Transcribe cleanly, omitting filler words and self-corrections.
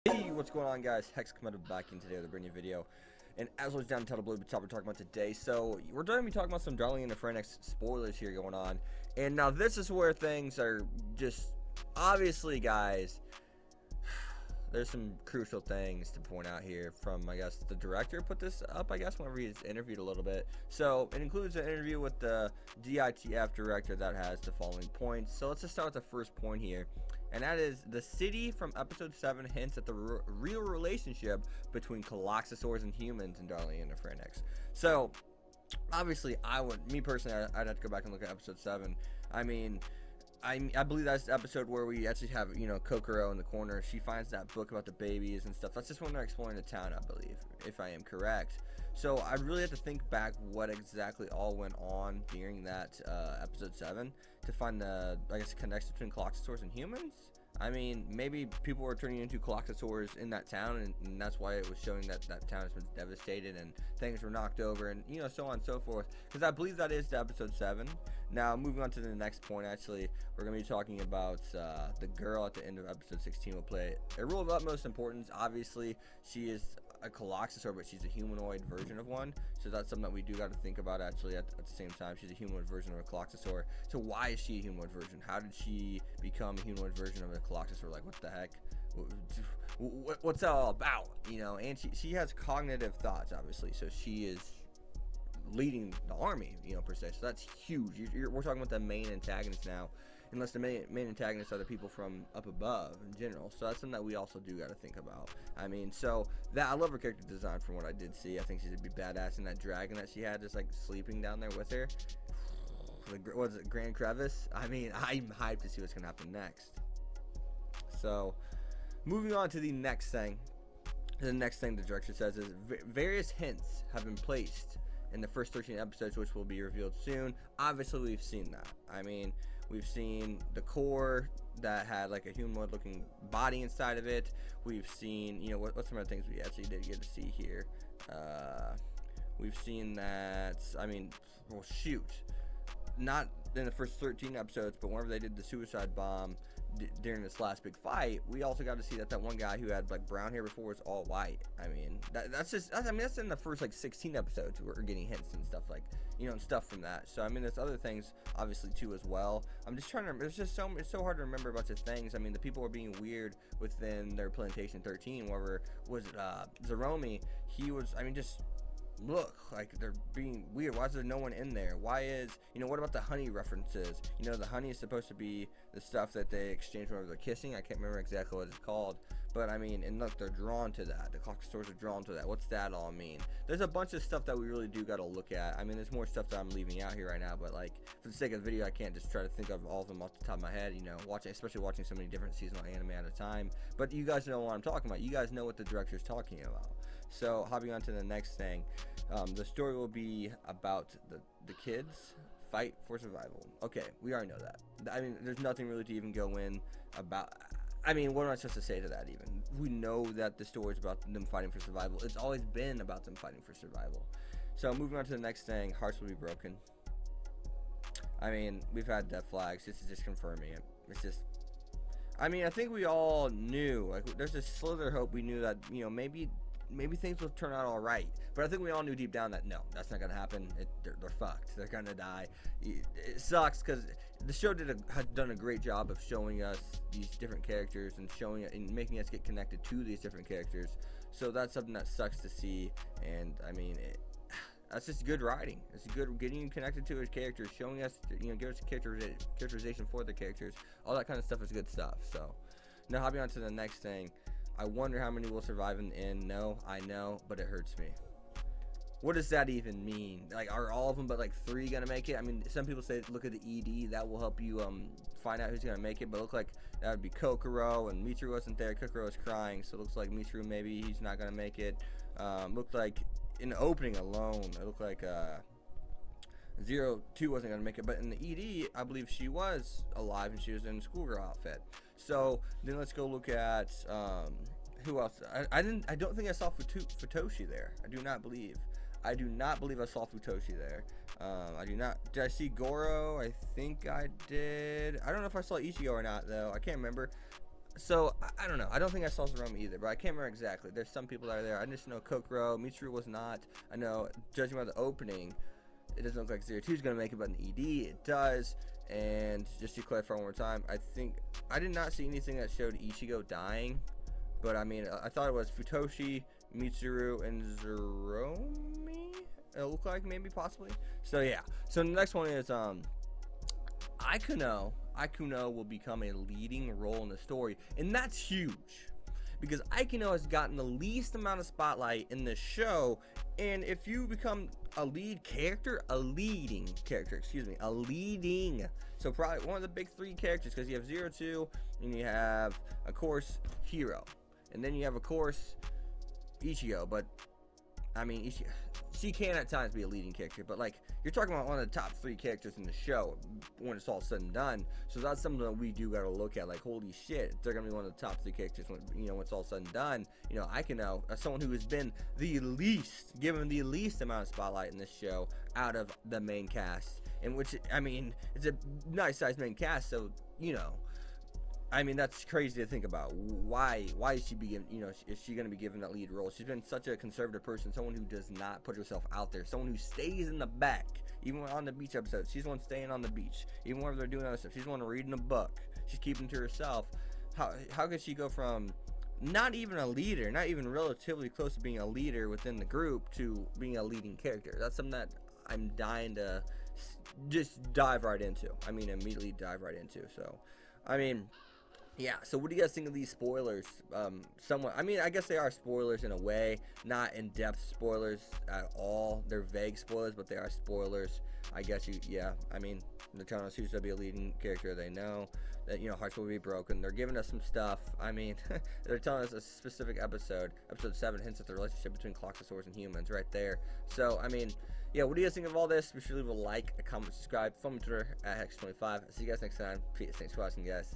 Hey, what's going on, guys? Hex coming back in today with a brand new video, and as always, down in title below the top, we're talking about today. So we're going to be talking about some Darling and the FranXX spoilers here going on, and now this is where things are just obviously, guys. There's some crucial things to point out here from, I guess, the director put this up, I guess, whenever he's interviewed a little bit. So it includes an interview with the DITF director that has the following points. So let's just start with the first point here, and that is the city from episode 7 hints at the real relationship between Coloxosaurs and humans in Darling and the FranXX. So obviously, me personally, I'd have to go back and look at episode 7. I mean, I believe that's the episode where we actually have, Kokoro in the corner. She finds that book about the babies and stuff. That's just when they're exploring the town, I believe, if I am correct. So I really have to think back what exactly all went on during that episode 7 to find the, I guess, connection between Coloxosaurs and humans. I mean, maybe people were turning into Coloxosaurs in that town, and that's why it was showing that that town has been devastated and things were knocked over, and so on and so forth. Because I believe that is the episode 7. Now, moving on to the next point, actually, we're going to be talking about the girl at the end of episode 16 will play a role of utmost importance. Obviously, she is a Coloxosaur, but she's a humanoid version of one, so that's something that we do got to think about, actually, at the same time. She's a humanoid version of a Coloxosaur. So why is she a humanoid version? How did she become a humanoid version of a Coloxosaur? Like, what the heck? What's that all about? And she has cognitive thoughts, obviously, so she is leading the army, per se, so that's huge. We're talking about the main antagonist now, unless the main antagonists are the people from up above in general. So that's something that we also do got to think about. I mean, so that, I love her character design from what I did see. I think she'd be badass in that dragon that she had just like sleeping down there with her. What was it, Grand Crevice? I mean, I'm hyped to see what's gonna happen next. So moving on to the next thing. The next thing the director says is various hints have been placed in the first 13 episodes, which will be revealed soon. Obviously, we've seen that. I mean, we've seen the core that had like a humanoid looking body inside of it. We've seen, what's some of the things we actually did get to see here. We've seen that, I mean, well, shoot, not in the first 13 episodes, but whenever they did the suicide bomb during this last big fight, we also got to see that one guy who had like brown hair before was all white. I mean, that's in the first like 16 episodes we're getting hints and stuff like, and stuff from that. So I mean, there's other things obviously too as well. I'm just trying to remember. It's so hard to remember a bunch of things. I mean, the people were being weird within their plantation 13. Whoever was Zeromi, he was, I mean, just look like they're being weird. Why is there no one in there? Why is, what about the honey references? The honey is supposed to be the stuff that they exchange whenever they're kissing. I can't remember exactly what it's called, but I mean, and look, they're drawn to that. The Coloxosaurs are drawn to that. What's that all mean? There's a bunch of stuff that we really do got to look at. I mean, there's more stuff that I'm leaving out here right now, but like, for the sake of the video, I can't just try to think of all of them off the top of my head, especially watching so many different seasonal anime at a time. But you guys know what I'm talking about. You guys know what the director's talking about. So hopping on to the next thing, the story will be about the kids fight for survival. Okay, we already know that. I mean, there's nothing really to even go in about. I mean, what am I supposed to say to that even? We know that the story is about them fighting for survival. It's always been about them fighting for survival. So moving on to the next thing, hearts will be broken. I mean, we've had death flags. This is just confirming it. It's just, I mean, I think we all knew, like, there's a slither of hope we knew that, maybe things will turn out all right, but I think we all knew deep down that no, that's not gonna happen. They're fucked. They're gonna die. It sucks because the show had done a great job of showing us these different characters and showing it and making us get connected to these different characters. So that's something that sucks to see, and I mean, that's just good writing. It's good getting you connected to his characters, showing us, give us a characterization for the characters. All that kind of stuff is good stuff. So now hopping on to the next thing. I wonder how many will survive in the end. No, I know, but it hurts me. What does that even mean? Like, are all of them but like 3 gonna make it? I mean, some people say look at the ED, that will help you find out who's gonna make it, but it looked like that would be Kokoro, and Mitsuru wasn't there. Kokoro was crying, so it looks like Mitsuru, maybe he's not gonna make it. Looked like in the opening alone, it looked like 02 wasn't gonna make it, but in the ED, I believe she was alive and she was in a schoolgirl outfit. So then let's go look at who else. I don't think I saw Futoshi there. I do not believe I saw Futoshi there. Did I see Goro? I think I did. I don't know if I saw Ichigo or not though. I can't remember. So I don't know. I don't think I saw Zeroma either, but I can't remember exactly. There's some people that are there. I just know Kokoro, Mitsuru was not. I know, judging by the opening, it doesn't look like 02 is going to make it, but in the ED, it does. And just to clarify one more time, I think I did not see anything that showed Ichigo dying, but I mean, I thought it was Futoshi, Mitsuru, and Zeromi. It looked like maybe possibly. So yeah. So the next one is Ikuno. Ikuno will become a leading role in the story, and that's huge because Ikuno has gotten the least amount of spotlight in the show. And if you become a leading character, so probably one of the big three characters, because you have 02, and you have, of course, Hiro, and then you have, of course, Ichigo. But I mean, she can at times be a leading character, but like, you're talking about one of the top three characters in the show when it's all said and done. So that's something that we do got to look at. Like, holy shit, they're gonna be one of the top three characters when, you know, when it's all said and done. You know, Ikuno, as someone who has been given the least amount of spotlight in this show out of the main cast, in which, I mean, it's a nice sized main cast, so you know. I mean, that's crazy to think about. Why is she being, you know, is she going to be given that lead role? She's been such a conservative person, someone who does not put herself out there, someone who stays in the back. Even on the beach episodes, she's the one staying on the beach. Even when they're doing other stuff, she's the one reading a book. She's keeping to herself. How could she go from not even a leader, not even relatively close to being a leader within the group, to being a leading character? That's something that I'm dying to just dive right into. I mean, immediately dive right into. So, I mean, yeah, so what do you guys think of these spoilers? Somewhat, I mean, I guess they are spoilers in a way, not in-depth spoilers at all. They're vague spoilers, but they are spoilers. I guess yeah, I mean, they're telling us who's going to be a leading character. They know that, you know, hearts will be broken. They're giving us some stuff. I mean, they're telling us a specific episode 7 hints at the relationship between Cloxosaurs and humans right there. So, I mean, yeah, what do you guys think of all this? Be sure to leave a like, a comment, subscribe. Follow me on Twitter at Hex25. See you guys next time. Peace. Thanks for watching, guys.